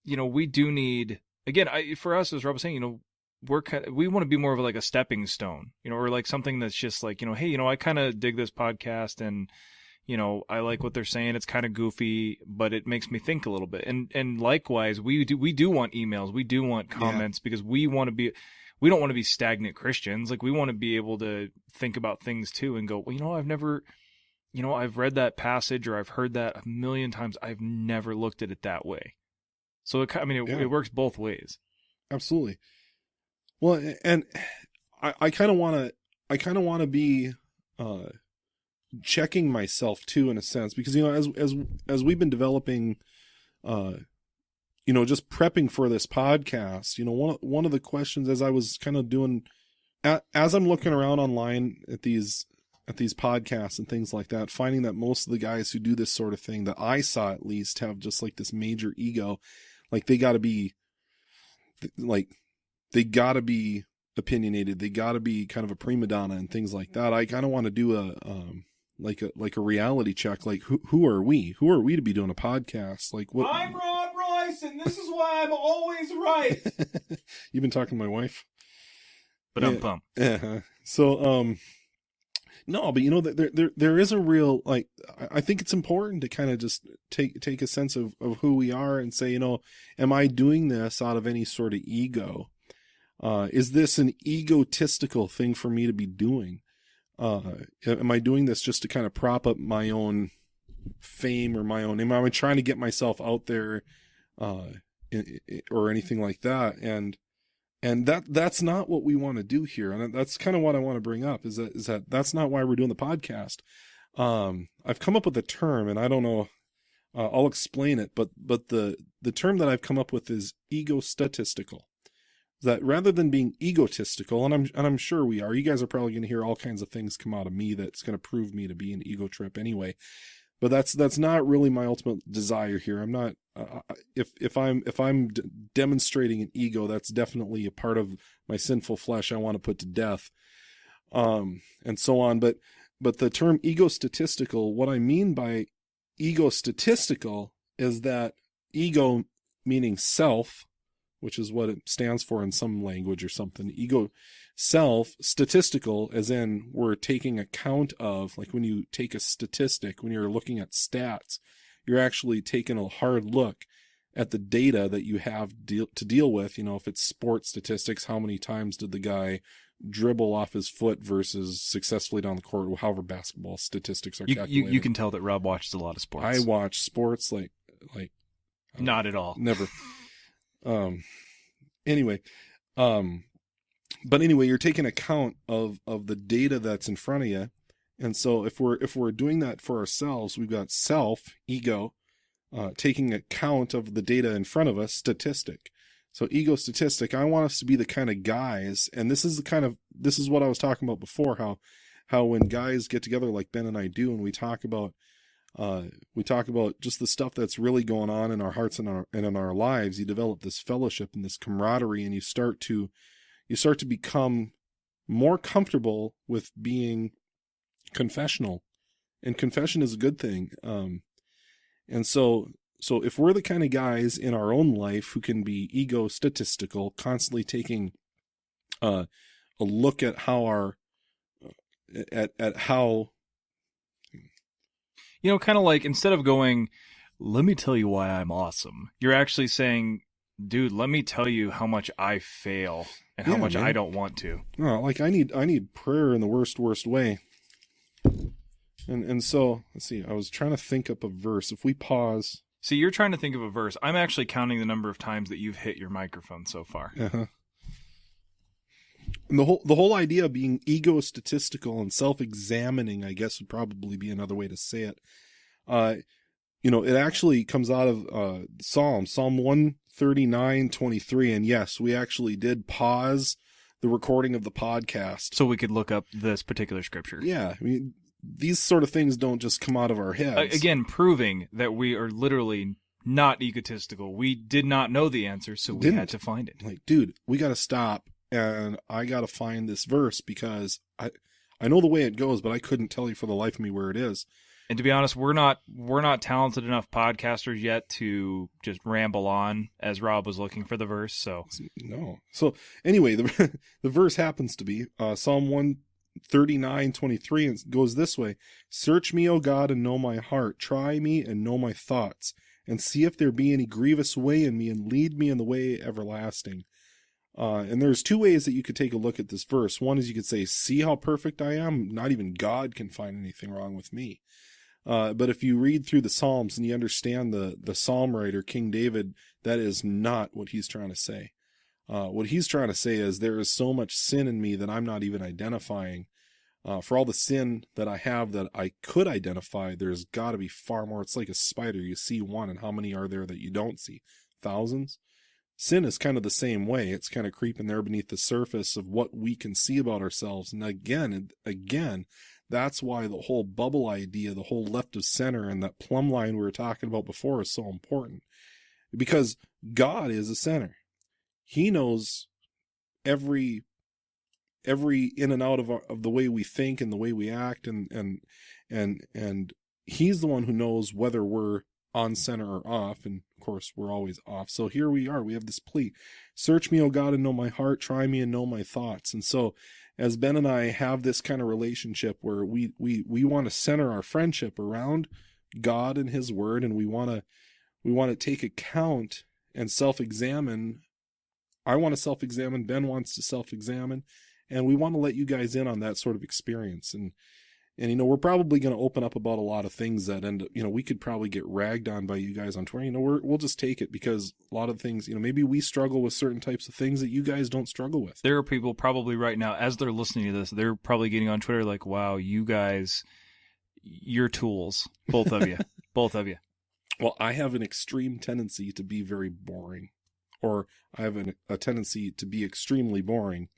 we do need. Again, for us, as Rob was saying, we want to be more of like a stepping stone, or like something that's just like, hey, I kind of dig this podcast, and I like what they're saying. It's kind of goofy, but it makes me think a little bit. And likewise, we do want emails. We do want comments, because we don't want to be stagnant Christians. Like, we want to be able to think about things too and go, well, I've never, I've read that passage, or I've heard that a million times. I've never looked at it that way. So it works both ways. Absolutely. Well, and I kind of want to be, checking myself too, in a sense, because as we've been developing, just prepping for this podcast, one of the questions, as I was kind of doing, as I'm looking around online at these podcasts and things like that, finding that most of the guys who do this sort of thing, that I saw at least, have just like this major ego, like they got to be opinionated, they got to be kind of a prima donna and things like that. I kind of want to do a reality check, like who are we to be doing a podcast? Like, what? I'm Rob Roise, and this is why I'm always right. You've been talking to my wife, but I'm pumped. So no, but there is a real, like, I think it's important to kind of just take a sense of who we are and say, am I doing this out of any sort of ego? Is this an egotistical thing for me to be doing? Am I doing this just to kind of prop up my own fame, or my own? Am I trying to get myself out there, or anything like that? And that's not what we want to do here. And that's kind of what I want to bring up, is that that's not why we're doing the podcast. I've come up with a term, and I don't know, I'll explain it, but the term that I've come up with is ego-statistical. That rather than being egotistical, and I'm sure we are, you guys are probably going to hear all kinds of things come out of me that's going to prove me to be an ego trip anyway. But that's not really my ultimate desire here. I'm not, if I'm demonstrating an ego, that's definitely a part of my sinful flesh I want to put to death, and so on. But the term ego-statistical, what I mean by ego-statistical is that ego meaning self, which is what it stands for in some language or something. Ego, self, statistical, as in we're taking account of, like when you take a statistic, when you're looking at stats, you're actually taking a hard look at the data that you have to deal with. If it's sports statistics, how many times did the guy dribble off his foot versus successfully down the court, however basketball statistics are calculated. You can tell that Rob watches a lot of sports. I watch sports like not at all. Never. Anyway, but anyway, you're taking account of the data that's in front of you. And so if we're doing that for ourselves, we've got self, ego, taking account of the data in front of us, statistic. So ego, statistic, I want us to be the kind of guys, and this is what I was talking about before, how when guys get together like Ben and I do, and we talk about just the stuff that's really going on in our hearts and in our lives, you develop this fellowship and this camaraderie, and you start to become more comfortable with being confessional and confession is a good thing. And so if we're the kind of guys in our own life who can be egotistical, constantly taking a look at how our at how, kind of like, instead of going, let me tell you why I'm awesome, you're actually saying, dude, let me tell you how much I fail and how much, man, I don't want to. No, like I need prayer in the worst way. And so let's see. I was trying to think up a verse. If we pause. See, you're trying to think of a verse. I'm actually counting the number of times that you've hit your microphone so far. Uh-huh. And the whole idea of being egotistical and self-examining, I guess, would probably be another way to say it. It actually comes out of Psalm 139:23, and yes, we actually did pause the recording of the podcast so we could look up this particular scripture. Yeah, I mean, these sort of things don't just come out of our heads. Again, proving that we are literally not egotistical. We did not know the answer, so we had to find it. Like, dude, we got to stop, and I got to find this verse because I know the way it goes, but I couldn't tell you for the life of me where it is. And to be honest, we're not talented enough podcasters yet to just ramble on as Rob was looking for the verse. So no. So anyway, the verse happens to be Psalm 139:23, and it goes this way: "Search me, O God, and know my heart. Try me and know my thoughts, and see if there be any grievous way in me, and lead me in the way everlasting." And there's two ways that you could take a look at this verse. One is you could say, "See how perfect I am. Not even God can find anything wrong with me." But if you read through the Psalms and you understand the Psalm writer, King David, that is not what he's trying to say. What he's trying to say is there is so much sin in me that I'm not even identifying. For all the sin that I have that I could identify, there's got to be far more. It's like a spider. You see one, and how many are there that you don't see? Thousands? Sin is kind of the same way. It's kind of creeping there beneath the surface of what we can see about ourselves. And again, that's why the whole bubble idea, the whole left of center, and that plumb line we were talking about before is so important. Because God is a center. He knows every in and out of the way we think and the way we act, and he's the one who knows whether we're on center or off, and of course we're always off. So here we are. We have this plea: "Search me, O God, and know my heart. Try me and know my thoughts." And so, as Ben and I have this kind of relationship where we want to center our friendship around God and His Word, and we want to take account and self-examine. I want to self-examine. Ben wants to self-examine, and we want to let you guys in on that sort of experience. And we're probably going to open up about a lot of things that end up, we could probably get ragged on by you guys on Twitter. We'll just take it, because a lot of things, maybe we struggle with certain types of things that you guys don't struggle with. There are people probably right now, as they're listening to this, they're probably getting on Twitter like, wow, you guys, you're tools. Both of you. Both of you. Well, I have an extreme tendency to be very boring, or I have a tendency to be extremely boring.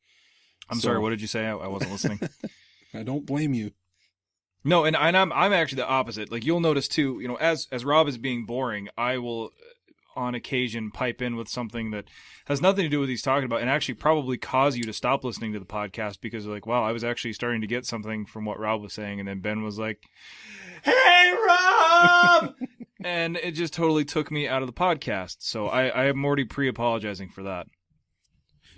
I'm sorry, what did you say? I wasn't listening. I don't blame you. No, and I'm actually the opposite. Like, you'll notice too, as Rob is being boring, I will on occasion pipe in with something that has nothing to do with what he's talking about, and actually probably cause you to stop listening to the podcast, because you're like, wow, I was actually starting to get something from what Rob was saying, and then Ben was like, "Hey, Rob!" And it just totally took me out of the podcast. So I am already pre-apologizing for that.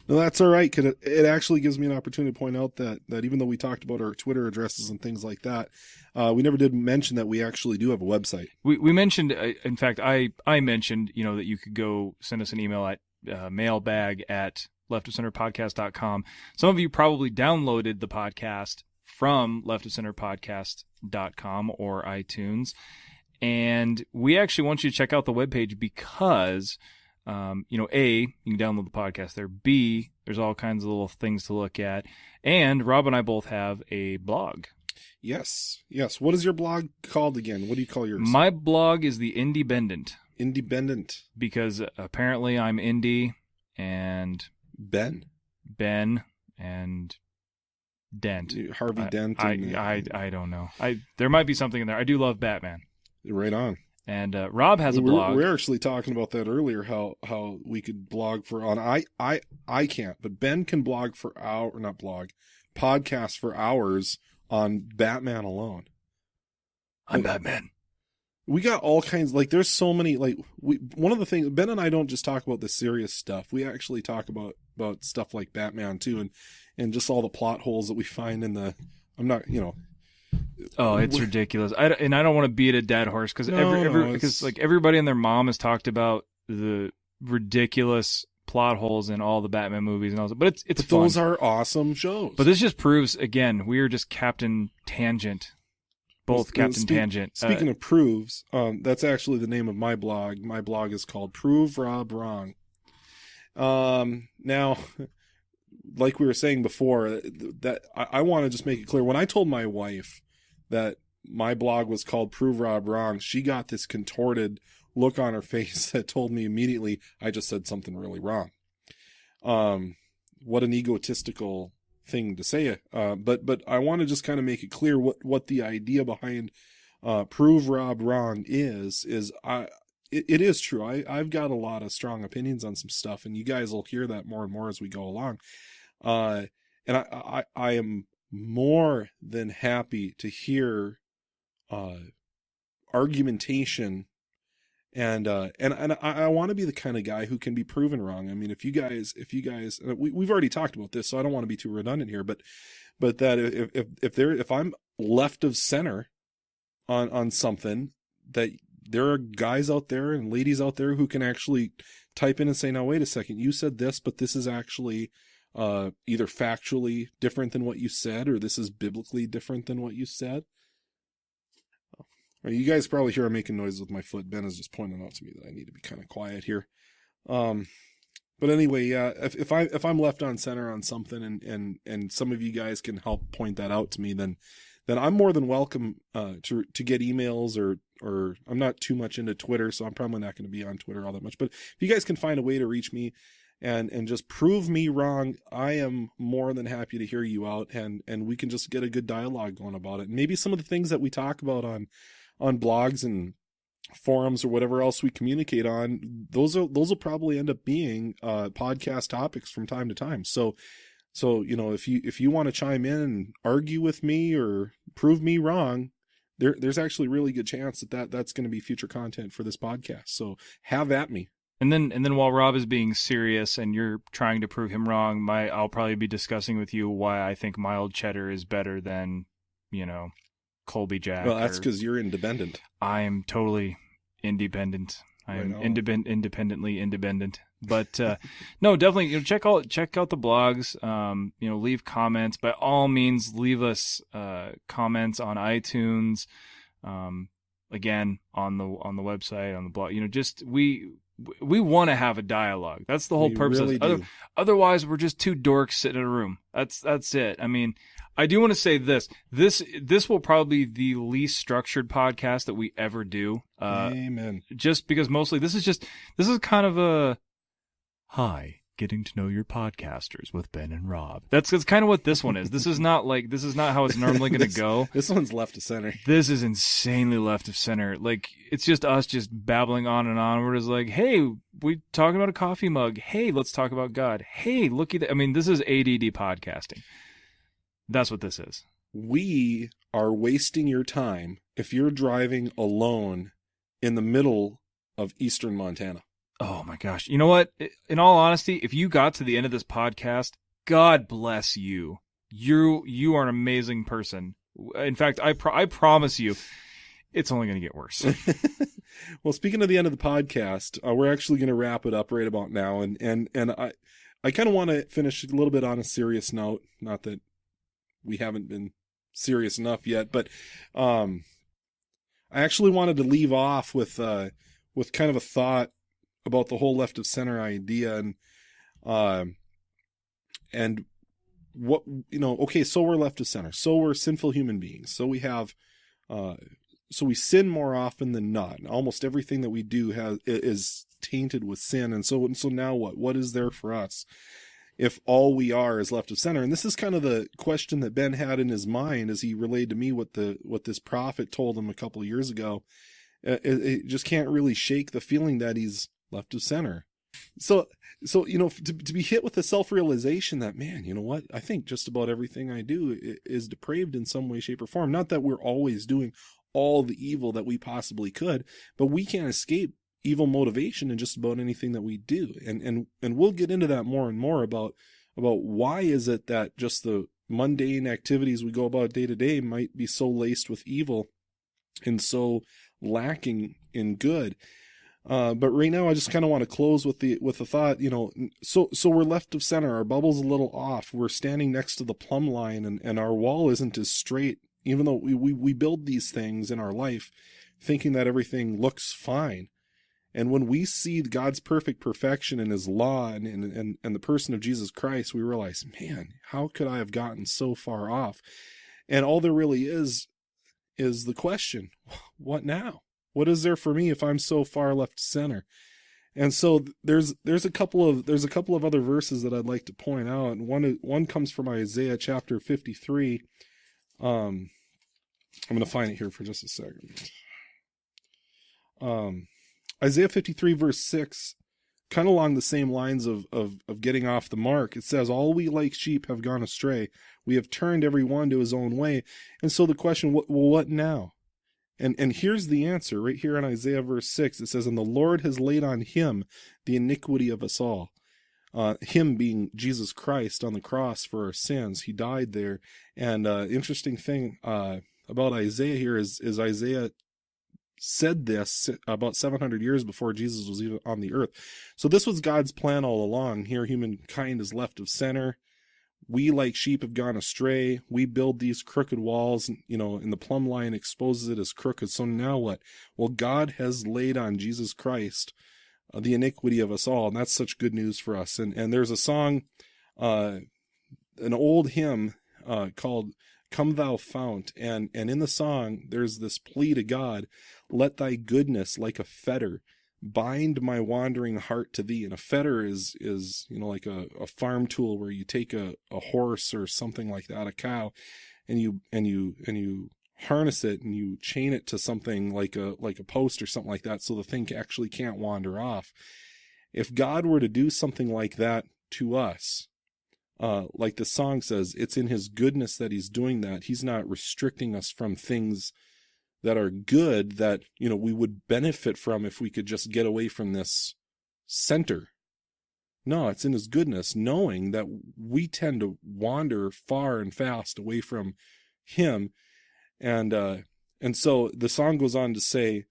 No, that's all right, because it actually gives me an opportunity to point out that even though we talked about our Twitter addresses and things like that, we never did mention that we actually do have a website. We mentioned, in fact, I mentioned, that you could go send us an email at mailbag@leftofcenterpodcast.com. Some of you probably downloaded the podcast from leftofcenterpodcast.com or iTunes, and we actually want you to check out the webpage because... A, you can download the podcast there. B, there's all kinds of little things to look at. And Rob and I both have a blog. Yes. What is your blog called again? What do you call yours? My blog is the Independent. Independent. Because apparently I'm indie and... Ben and Dent. Harvey Dent. I don't know. There might be something in there. I do love Batman. Right on. And Rob has a blog. We were actually talking about that earlier, how we could blog I can't, but Ben can podcast for hours on Batman alone. I'm Batman. We got all kinds, like, there's so many, like, one of the things, Ben and I don't just talk about the serious stuff. We actually talk about stuff like Batman too, and just all the plot holes that we find in the, I'm not, Oh, it's ridiculous. I don't want to beat a dead horse because because like everybody and their mom has talked about the ridiculous plot holes in all the Batman movies and all that, but it's fun. Those are awesome shows. But this just proves again we are just Captain Tangent. Both Captain Tangent. Speaking of proves, that's actually the name of my blog. My blog is called Prove Rob Wrong. Now, like we were saying before, that I want to just make it clear. When I told my wife that my blog was called Prove Rob Wrong, she got this contorted look on her face that told me immediately I just said something really wrong. What an egotistical thing to say. But I want to just kind of make it clear what the idea behind Prove Rob Wrong is it is true. I've got a lot of strong opinions on some stuff, and you guys will hear that more and more as we go along. And I am more than happy to hear argumentation, and I want to be the kind of guy who can be proven wrong. I mean, if you guys, we've already talked about this, so I don't want to be too redundant here, but that if I'm left of center on something, that there are guys out there and ladies out there who can actually type in and say, now, wait a second, you said this, but this is actually either factually different than what you said, or this is biblically different than what you said. You guys probably hear I'm making noises with my foot. Ben is just pointing out to me that I need to be kind of quiet here. But anyway, if I'm left on center on something, and some of you guys can help point that out to me, then I'm more than welcome to get emails, or I'm not too much into Twitter, so I'm probably not going to be on Twitter all that much. But if you guys can find a way to reach me and just prove me wrong, I am more than happy to hear you out, and we can just get a good dialogue going about it. And maybe some of the things that we talk about on blogs and forums or whatever else we communicate on, those will probably end up being podcast topics from time to time. So if you want to chime in and argue with me or prove me wrong, there's actually a really good chance that's going to be future content for this podcast. So have at me. And then while Rob is being serious and you're trying to prove him wrong, I'll probably be discussing with you why I think mild cheddar is better than, Colby Jack. Well, that's because you're independent. I am totally independent. I am independently independent. But no, definitely check out the blogs. Leave comments. By all means, leave us comments on iTunes. Again, on the website, on the blog. Just we want to have a dialogue. That's the whole purpose. Really otherwise, we're just two dorks sitting in a room. That's it. I mean, I do want to say this. This will probably be the least structured podcast that we ever do. Amen. Just because mostly this is kind of a hi, getting to know your podcasters with Ben and Rob. That's kind of what this one is. This is not how it's normally going to go. This one's left of center. This is insanely left of center. Like, it's just us just babbling on and on. We're just like, hey, we talking about a coffee mug. Hey, let's talk about God. Hey, looky that. I mean, this is ADD podcasting. That's what this is. We are wasting your time if you're driving alone in the middle of eastern Montana. Oh my gosh. You know what? In all honesty, if you got to the end of this podcast, God bless you. You are an amazing person. In fact, I promise you, it's only going to get worse. Well, speaking of the end of the podcast, we're actually going to wrap it up right about now. And I kind of want to finish a little bit on a serious note. Not that we haven't been serious enough yet, but I actually wanted to leave off with kind of a thought about the whole left of center idea, and what, okay, so we're left of center, so we're sinful human beings, so we have so we sin more often than not, and almost everything that we do is tainted with sin. And so now what is there for us if all we are is left of center? And this is kind of the question that Ben had in his mind as he relayed to me what this prophet told him a couple of years ago. It just can't really shake the feeling that he's left of center. So to be hit with the self-realization that, man, you know what? I think just about everything I do is depraved in some way, shape, or form. Not that we're always doing all the evil that we possibly could, but we can't escape evil motivation in just about anything that we do. And we'll get into that more and more about why is it that just the mundane activities we go about day to day might be so laced with evil and so lacking in good. But right now I just kind of want to close with the thought, so we're left of center, our bubble's a little off, we're standing next to the plumb line, and our wall isn't as straight, even though we build these things in our life thinking that everything looks fine. And when we see God's perfect perfection in his law and the person of Jesus Christ, we realize, man, how could I have gotten so far off? And all there really is the question, what now? What is there for me if I'm so far left center? And so there's a couple of other verses that I'd like to point out. And one comes from Isaiah chapter 53. I'm going to find it here for just a second. Isaiah 53 verse 6, kind of along the same lines of getting off the mark. It says, all we like sheep have gone astray. We have turned every one to his own way. And so the question, what now? And here's the answer right here in Isaiah verse 6. It says, and the Lord has laid on him the iniquity of us all. Him being Jesus Christ on the cross for our sins. He died there. And interesting thing about Isaiah here is Isaiah said this about 700 years before Jesus was even on the earth. So this was God's plan all along. Here humankind is left of center. We like sheep have gone astray. We build these crooked walls, and the plumb line exposes it as crooked. So now what? Well, God has laid on Jesus Christ the iniquity of us all, and that's such good news for us. And there's a song, an old hymn called Come Thou Fount, and in the song there's this plea to God, let thy goodness like a fetter bind my wandering heart to thee. And a fetter is like a farm tool where you take a horse or something like that, a cow, and you harness it and you chain it to something like a post or something like that, so the thing actually can't wander off. If God were to do something like that to us, like the song says, it's in his goodness that he's doing that. He's not restricting us from things that are good that, we would benefit from if we could just get away from this center. No, it's in his goodness, knowing that we tend to wander far and fast away from him. And so the song goes on to say,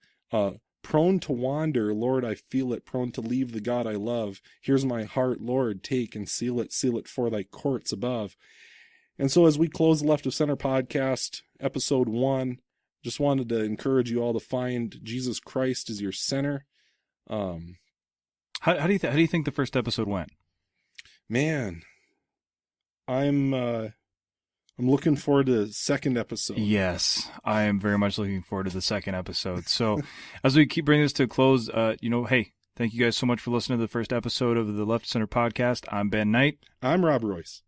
prone to wander, Lord, I feel it, prone to leave the God I love. Here's my heart, Lord, take and seal it for thy courts above. And so as we close the Left of Center podcast, episode 1, just wanted to encourage you all to find Jesus Christ as your center. How do you think the first episode went? Man, I'm looking forward to the second episode. Yes, I am very much looking forward to the second episode. So as we keep bringing this to a close, hey, thank you guys so much for listening to the first episode of the Left Center podcast. I'm Ben Knight. I'm Rob Roise.